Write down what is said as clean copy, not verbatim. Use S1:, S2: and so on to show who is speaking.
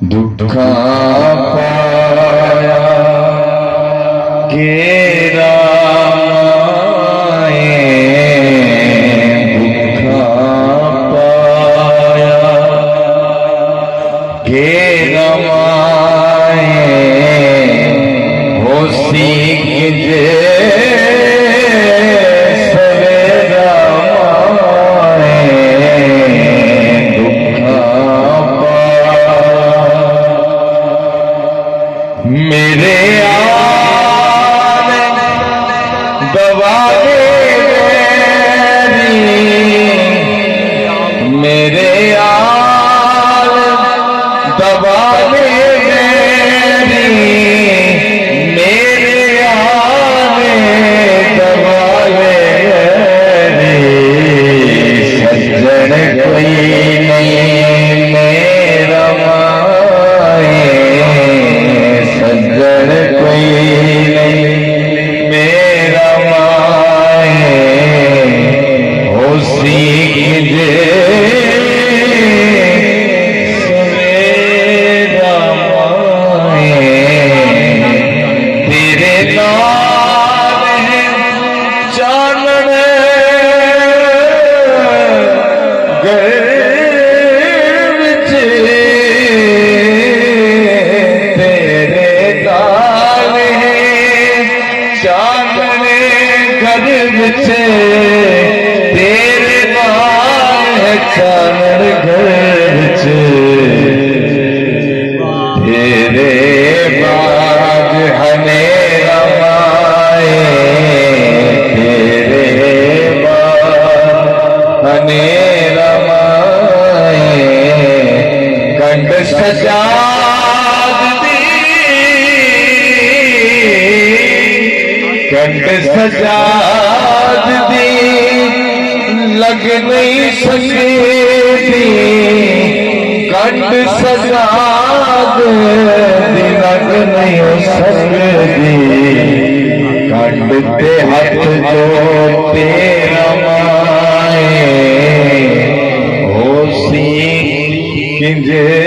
S1: दुखा पाया घेरा दुखा पाया घेरा होसी जे मेरे आने दवाने मेरे आने दवाने मेरे आने दवाने सज्जन कोई नहीं मेरा सज्जन कोई नहीं मेरा माए होसी जे सवेरा माए तेरे नाम है चानन चानने घर विच तेरे नाम है चानन घर विच तेरे बाज हनेरा माए तेरे बाज हनेरा माए कंठ सजा कंठ सजाद दी लग नहीं सकती कंठ सजाद दी लग नहीं सकती कंठ ते हाथ जो तेरा माए होसी किंजे